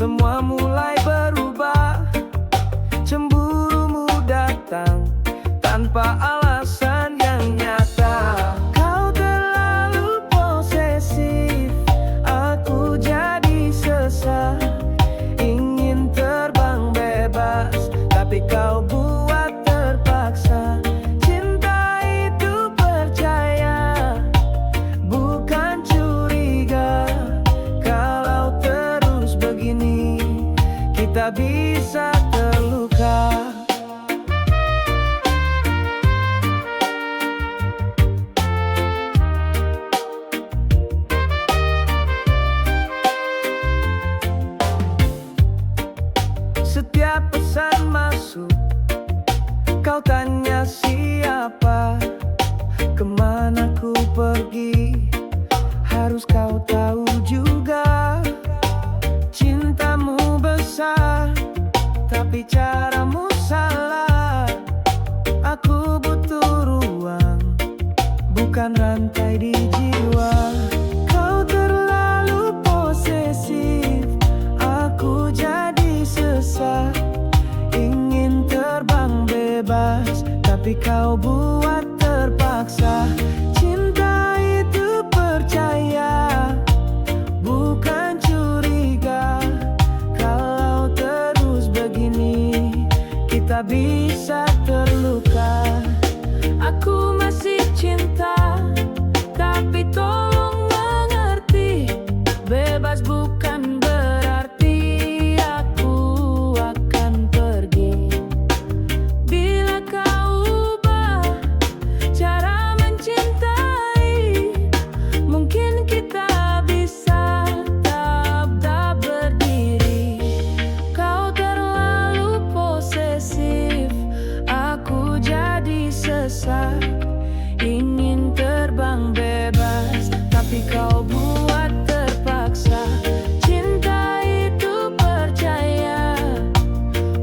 semua mulai berubah. Cemburumu datang tanpa alasan yang nyata. Kau terlalu posesif, aku jadi sesak. Ingin terbang bebas, tapi kau buat terpaksa. Cinta itu percaya, bukan curiga. Kalau terus begini, kita bisa terluka. Setiap pesan masuk, kau tanya siapa, kemana ku pergi, harus kau tahu juga. Cintamu besar, tapi caramu salah. Aku butuh ruang, bukan rantai di jiwa. Kau terlalu posesif, aku jadi sesak. Ingin terbang bebas, tapi kau buat terpaksa. Cinta itu percaya, bukan curiga. Kalau terus begini, kita bisa terluka. Aku masih cinta, tapi tolong mengerti, bebas bukan berarti aku akan pergi. Bila kau ubah cara mencintai, mungkin kita bisa tetap berdiri. Kau terlalu posesif, aku jadi sesak. Ingin terbang bebas, tapi kau buat terpaksa. Cinta itu percaya,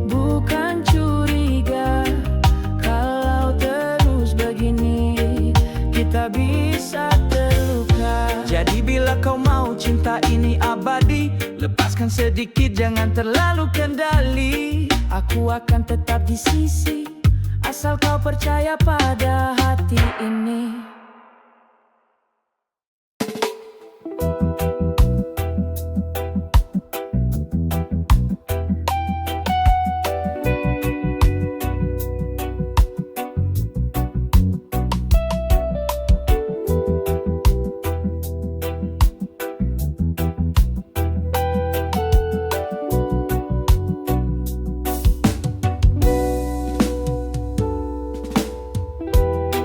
bukan curiga. Kalau terus begini, kita bisa terluka. Jadi bila kau mau cinta ini abadi, lepaskan sedikit, jangan terlalu kendali. Aku akan tetap di sisi, asal kau percaya pada hati ini.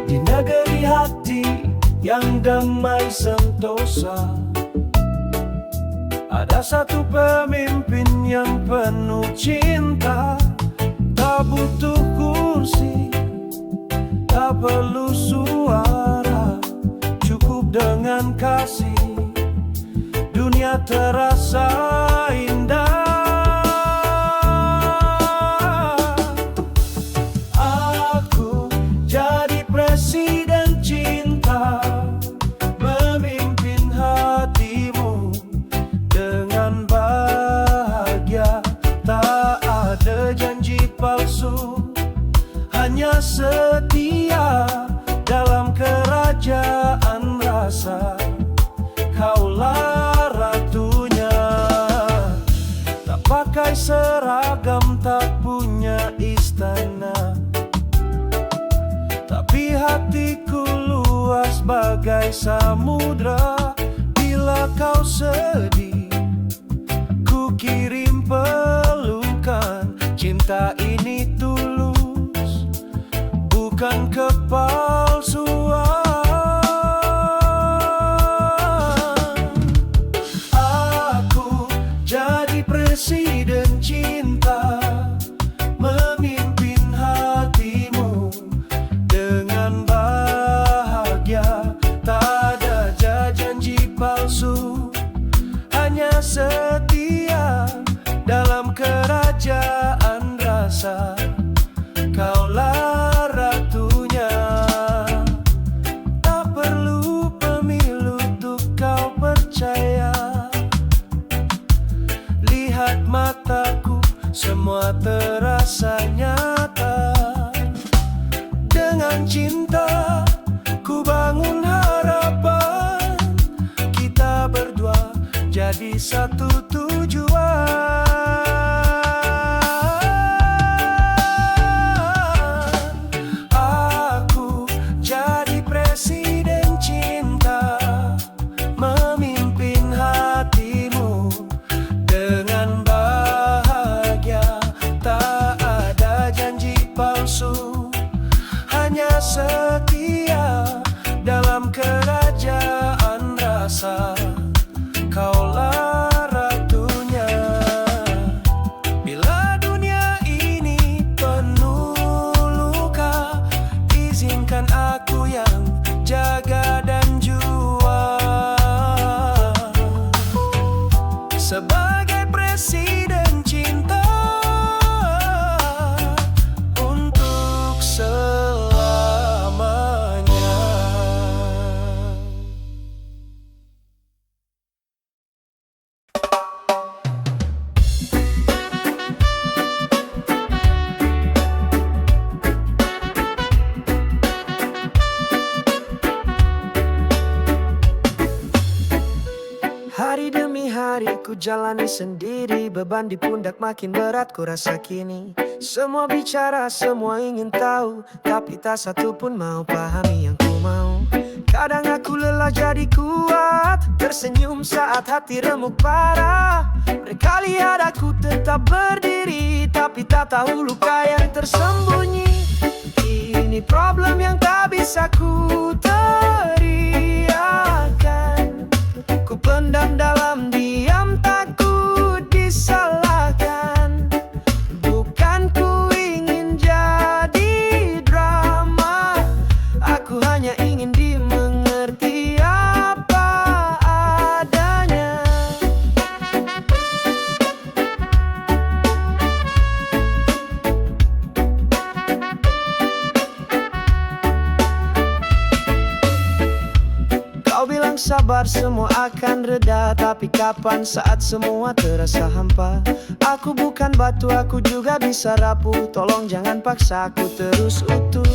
Di negeri hati yang damai sentosa, ada satu pemimpin yang penuh cinta. Tak butuh kursi, tak perlu suara, cukup dengan kasih, dunia terasa indah. Aku jadi presiden cinta, memimpin hatimu dengan bahagia. Tak ada janji palsu, hanya setia dalam kerajaan rasa. Kaulah ratunya, tak pakai seragam, tak punya istana, tapi hatiku luas bagai samudra. Bila kau sedih, ku kirim pelukan. Cinta ini tulus, bukan kepalsuan. Aku jadi presiden cinta, memimpin hatimu dengan bahagia. Tak ada janji palsu, hanya setia dalam kerajaan rasa. Kaulah ratunya, tak perlu pemilu untuk kau percaya. Lihat melihat mataku, semua terasa nyata. Dengan cinta ku bangun harapan, kita berdua jadi satu tujuan. Aku jadi presiden cinta, memimpin hatimu dengan bahagia. Tak ada janji palsu, hanya setia dalam kerajaan rasa. Kaulah ratunya. Bila dunia ini penuh luka, izinkan aku yang jaga dan jual. Sebagai presiden cinta untuk selamanya. Hari demi hari ku jalani sendiri, beban di pundak makin berat ku rasa kini. Semua bicara, semua ingin tahu, tapi tak satu pun mau pahami yang ku mau. Kadang aku lelah jadi kuat, tersenyum saat hati remuk parah. Mereka lihat aku tetap berdiri, tapi tak tahu luka yang tersembunyi. Ini problem yang tak bisa ku teriakan, ku pendam dalam diam, tak ku disalahkan. Bukan ku ingin jadi drama, aku hanya ingin dimengerti apa adanya. Kau bilang sabar semua akan reda, tapi kapan saat semua terasa hampa? Aku bukan batu, aku juga bisa rapuh, tolong jangan paksa aku terus utuh.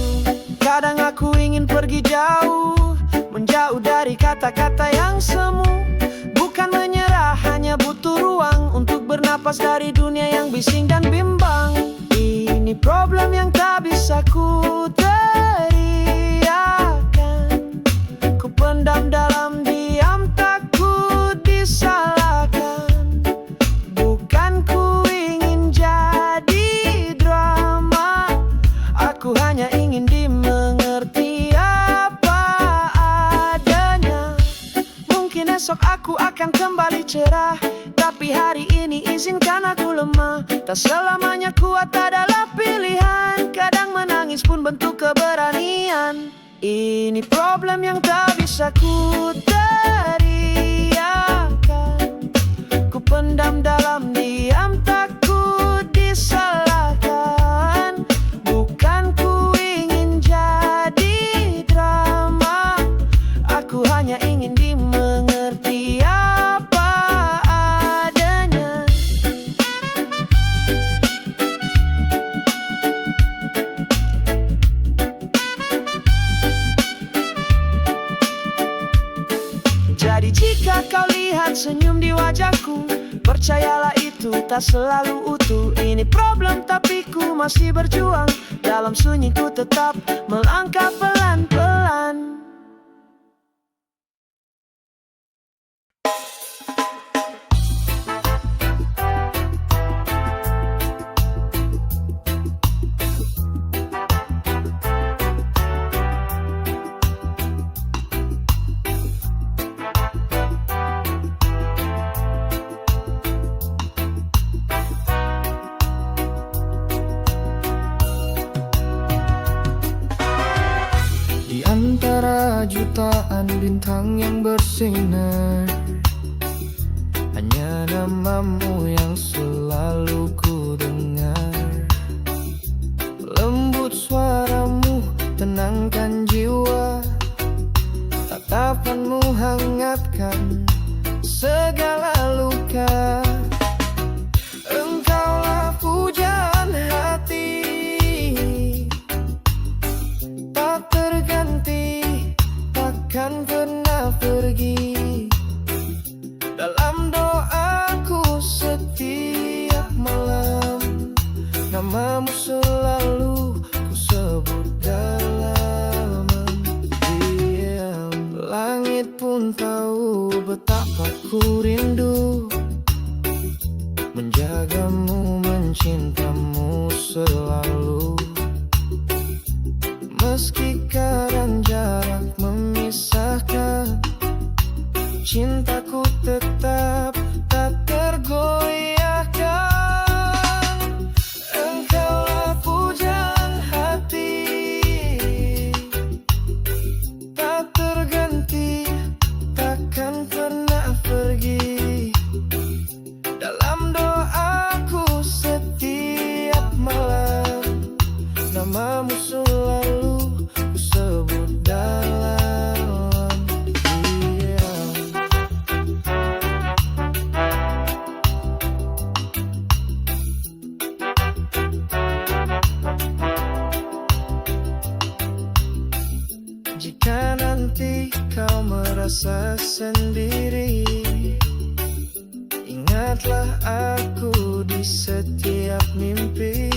Kadang aku ingin pergi jauh, menjauh dari kata-kata yang semu. Bukan menyerah, hanya butuh ruang untuk bernapas dari dunia yang bising dan bimbang. Ini problem yang tak bisa ku teriakan, ku pendam dalam diam, tak ku disalahkan. Bukan ku ingin jadi drama, aku hanya ingin dimengerti apa adanya. Mungkin esok aku akan kembali cerah, tapi hari ini izinkan aku lemah. Tak selamanya kuat adalah pilihan, kadang menangis pun bentuk keberanian. Ini problem yang tak bisa ku teriakan, ku pendam dalam diam, tak ku disalahkan. Bukan ku ingin jadi drama, aku hanya ingin dimengerti apa adanya. Jadi jika kau lihat senyum di wajahku, percayalah itu tak selalu utuh. Ini problem tapi ku masih berjuang, dalam sunyiku tetap melangkah pelan-pelan. Antara jutaan bintang yang bersinar, hanya namamu yang selalu ku dengar. Lembut suaramu tenangkan jiwa, tatapanmu hangatkan segala luka. menjagamu, mencintamu selalu. Meski kadang jarak memisahkan, cintaku tetap tak tergoyahkan. Engkaulah pujaan hati, tak terganti, takkan pernah pergi. Dalam doaku setiap malam, namamu selalu ku sebut dalam diam. Jika nanti kau merasa sendiri, ingatlah aku di setiap mimpi.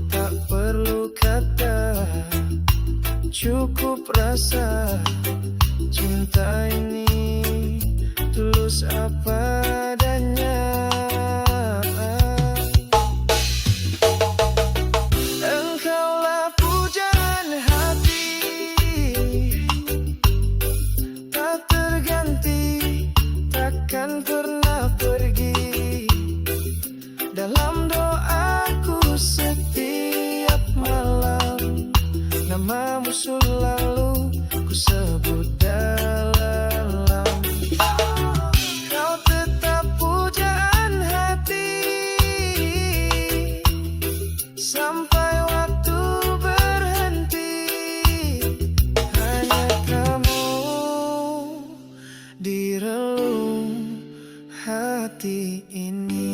Tak perlu kata, cukup rasa. Cinta ini tulus apa adanya. Engkaulah pujaan hati, tak terganti, takkan pernah pergi. Dalam doaku setiap malam, namamu selalu ku sebut dalam. Kau tetap pujaan hati, sampai waktu berhenti. Hanya kamu di relung hati ini.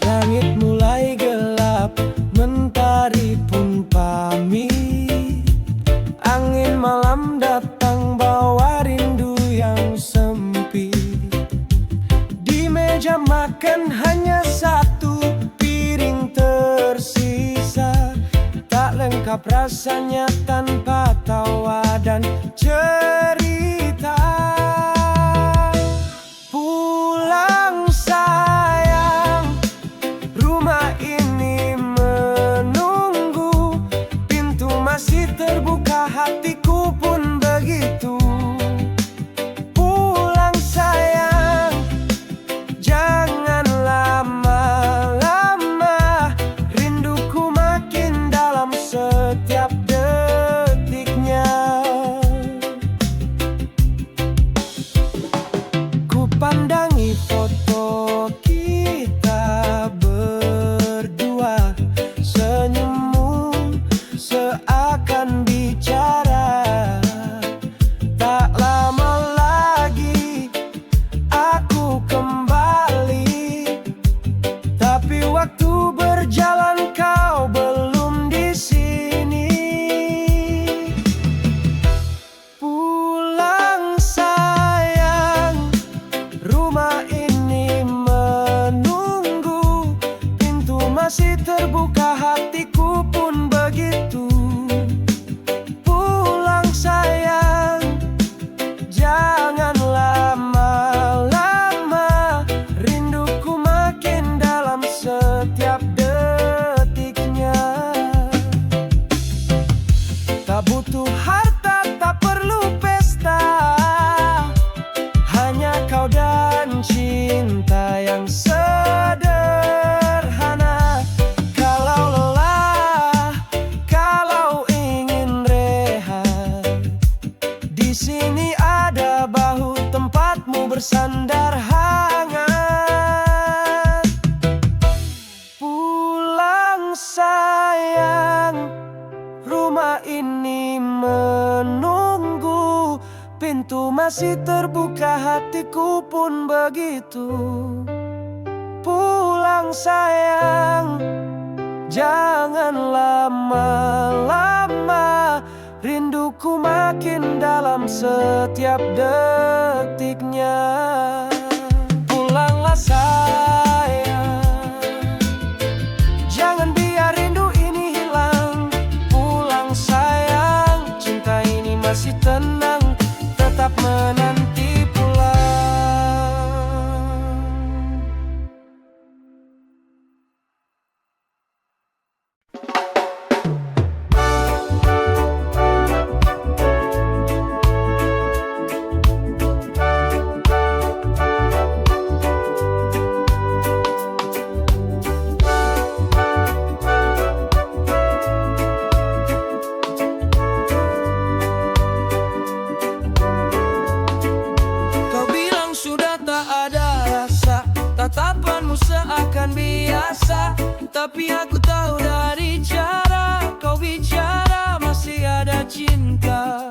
Langit mulai gelap, mentari pun pamit. Angin malam datang bawa rindu yang sempit. Di meja makan hanya satu piring tersisa. Tak lengkap rasanya tanpa tawa dan cerita. Pulang sayang, rumah ini menunggu. Pintu masih terbuka, hatiku pun begitu. Pulang sayang, jangan lama-lama. Rinduku makin dalam setiap detiknya. Ku pandangi foto kita berdua, senyummu seakan bicara. Tak lama lagi aku kembali, tapi waktu berjalan kau belum di sini. Pulang sayang, rumah ini menunggu. Pintu masih terbuka, hatiku pun begitu. Pulang sayang, jangan lama-lama. Rinduku makin dalam setiap detiknya. Tak butuh harta, tak perlu pesta, hanya kau dan cinta yang sederhana. Kalau lelah, kalau ingin rehat, di sini ada bahu tempatmu bersandar hangat. Pulang sayang, rumah ini menunggu. Pintu masih terbuka, hatiku pun begitu. Pulang sayang, jangan lama-lama. Rinduku makin dalam setiap detiknya. Pulanglah sayang, jangan biar rindu ini hilang. Pulang sayang, cinta ini masih tenang, tetap menanti pulang. Tatapanmu seakan biasa, tapi aku tahu dari cara kau bicara masih ada cinta.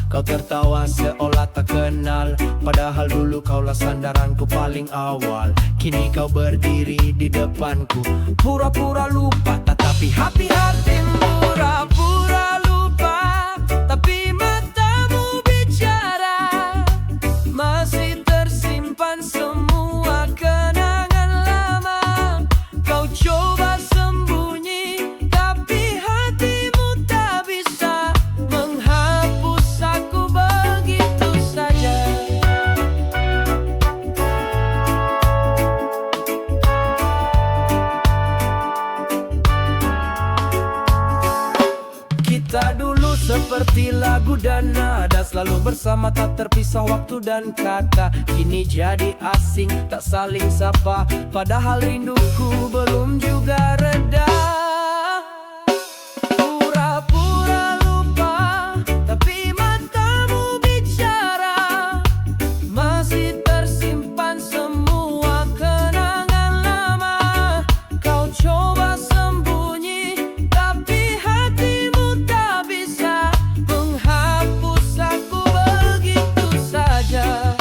Kau tertawa seolah tak kenal, padahal dulu kaulah sandaranku paling awal. Kini kau berdiri di depanku, pura-pura lupa, tetapi hati-hatimu pura-pura lupa. Tapi matamu bicara, masih tersimpan semua kenangan lama. Kau coba sembunyi, tapi hatimu tak bisa menghapus aku begitu saja. Kita dulu seperti lagu dan nada, selalu bersama tak terpisah waktu dan kata. Kini jadi asing, tak saling sapa, padahal rinduku belum juga reda. Pura-pura lupa, tapi matamu bicara, masih tersimpan semua kenangan lama. Kau coba sembunyi, tapi hatimu tak bisa menghapus aku begitu saja.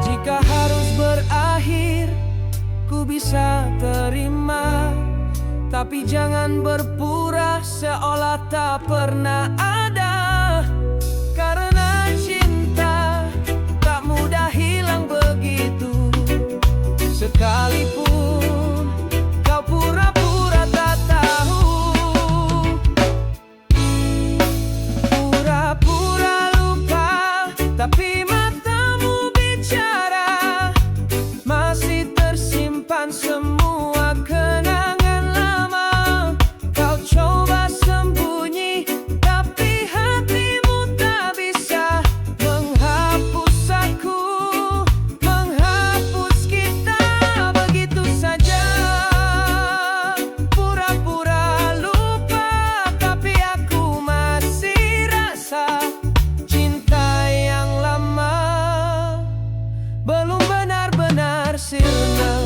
Jika harus berakhir, ku bisa terima, tapi jangan berpura seolah tak pernah ada. Karena cinta tak mudah hilang begitu, sekalipun kau pura-pura tak tahu. Pura-pura lupa, tapi matamu bicara, masih tersimpan semua kenangan lama. Kau coba sembunyi, tapi hatimu tak bisa menghapus aku, menghapus kita begitu saja. Pura-pura lupa, tapi aku masih rasa cinta yang lama belum benar-benar sirna.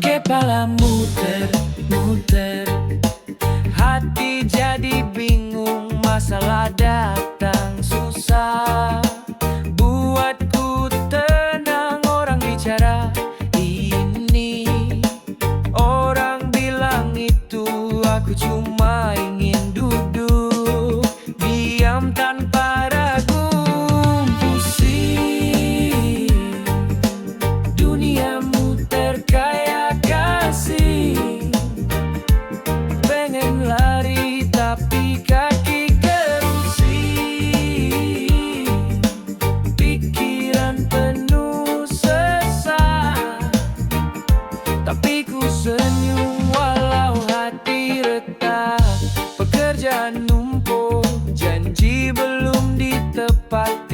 Kepala muter-muter, hati jadi bingung, masalah datang susah. Buatku tenang, orang bicara ini, orang bilang itu, aku cuma ingin duduk diam tanpa ragu. Pusing, dunia muter kayak kasih,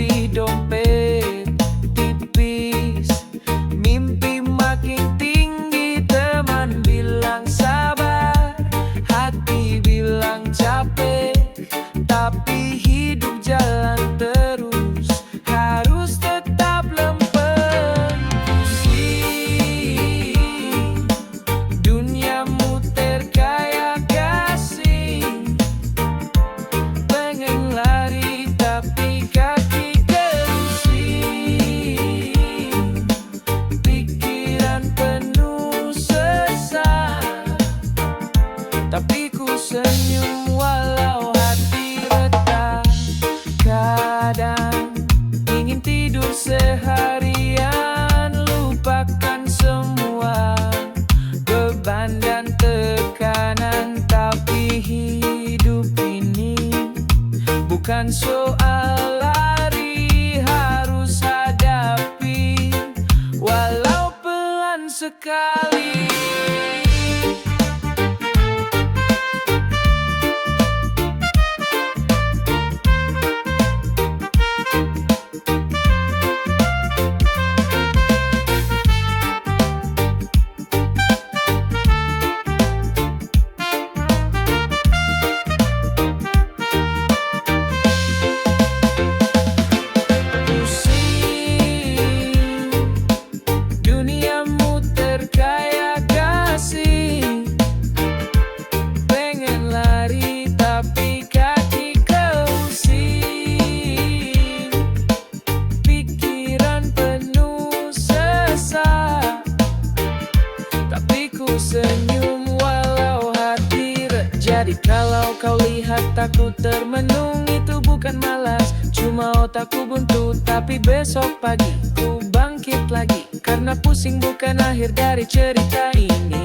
tapi dompet tipis. Mimpi makin tinggi, teman bilang sabar, hati bilang capek, tapi hidup jalan terus, harus tetap lempeng. Pusing, dunia muter kayak gasing. Pengen lari tapi kaki gerusing. Pikiran penuh sesak, tapi ku senyum walau hati retak. Kadang ingin tidur seharian, lupakan semua beban dan tekanan. Tapi hidup ini bukan soal lari, harus hadapi walau pelan sekali. Dunia muter kayak gasing. Pengen lari tapi kaki keusing. Pikiran penuh sesak, tapi ku senyum walau hati jadi. Kalau kau lihat aku termenung, itu bukan malas, cuma otakku buntu. Tapi besok pagi ku bangkit lagi, karena pusing bukan akhir dari cerita ini.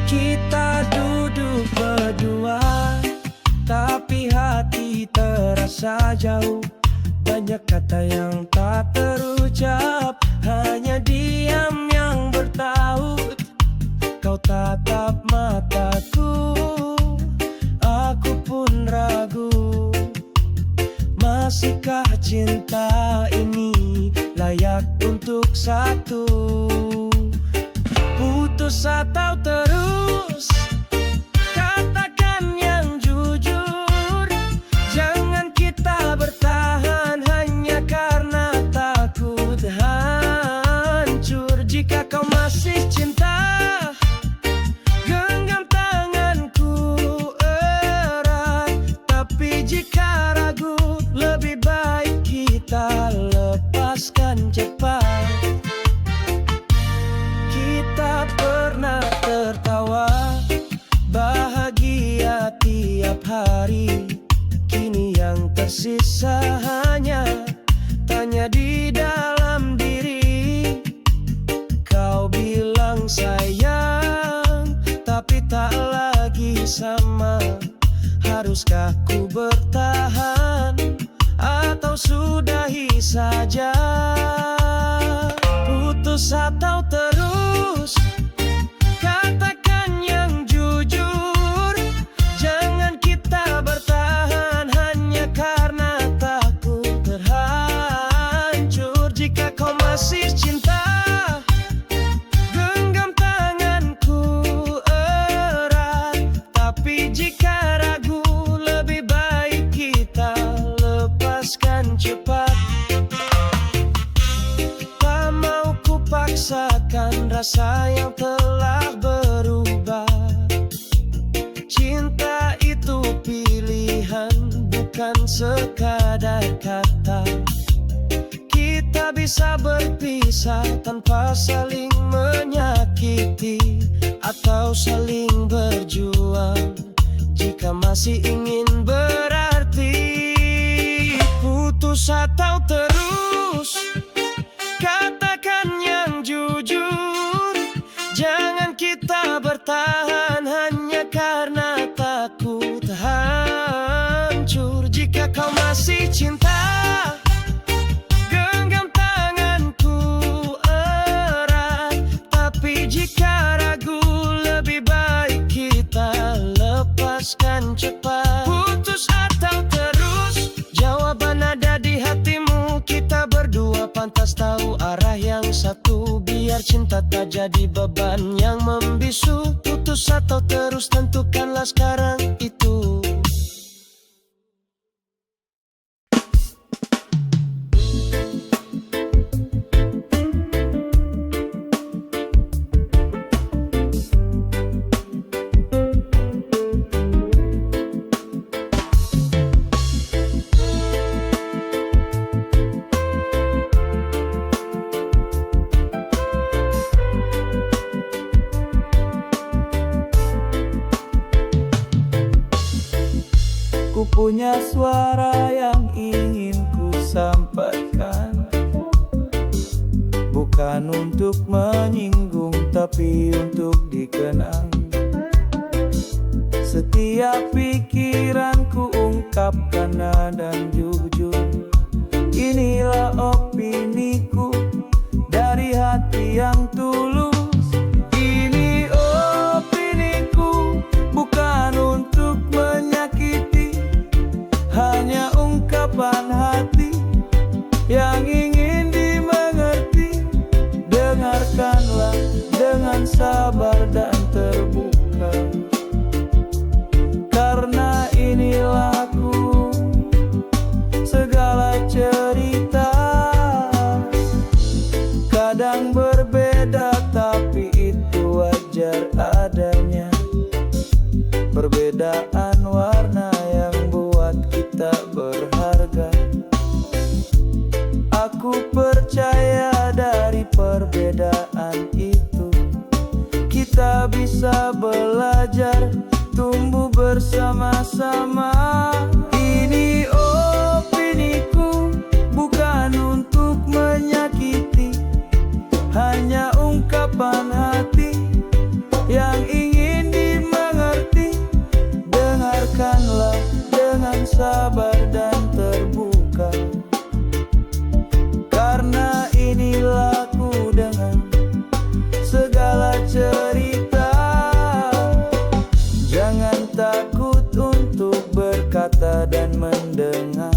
Kita duduk berdua, tapi hati terasa jauh. Banyak kata yang tak terucap, hanya diam yang bertaut. Kau tatap mataku, aku pun ragu. Masihkah cinta ini layak untuk satu? Putus atau terus, katakan yang jujur. Jangan kita bertahan hanya karena takut hancur. Jika kau masih cinta, genggam tanganku erat. Tapi jika ragu, lebih baik kita lepaskan cepat. Pernah tertawa bahagia tiap hari, kini yang tersisa hanya tanya di dalam diri. Kau bilang sayang, tapi tak lagi sama. Haruskah ku bertahan atau sudahi saja? Putus atau terus, katakan yang jujur. Jangan kita bertahan hanya karena takut terhancur. Jika kau masih cinta, genggam tanganku erat. Tapi jika ragu, lebih baik kita lepaskan cepat. Tak mau ku paksakan rasa yang telah berubah. Cinta itu pilihan, bukan sekadar kata. Kita bisa berpisah tanpa saling menyakiti atau saling berjuang. Jika masih ingin berarti putus atau terus, katakan yang jujur. Jangan kita bertahan hanya karena takut hancur. Jika kau masih cinta, genggam tanganku erat. Tapi jika ragu, lebih baik kita lepaskan cepat. Putus atau terus, jawaban ada di hatimu. Kita berdua pantas tahu arah yang satu, biar cinta tak jadi beban yang membisu. Putus atau terus, tentukanlah sekarang itu. Ku punya suara yang ingin ku sampaikan, bukan untuk menyinggung tapi untuk dikenang. Setiap pikiranku ungkapkan dan jujur. Inilah opiniku dari hati yang tulus. Ini opiniku, bukan untuk menyakiti, hanya ungkapan hati yang ingin dimengerti. Dengarkanlah dengan sabar dan terbuka, karena inilah aku, segala cerita. Kadang berbeda tapi itu wajar adanya. Perbedaan warna yang buat kita berharga. Aku percaya dari perbedaan itu kita bisa belajar, tumbuh bersama-sama. Ini opiniku, bukan untuk menyakiti, hanya ungkapan hati yang ingin dimengerti. Dengarkanlah dengan sabar dan terbuka, karena inilah aku dengan segala cerita. Jangan takut untuk berkata dan mendengar.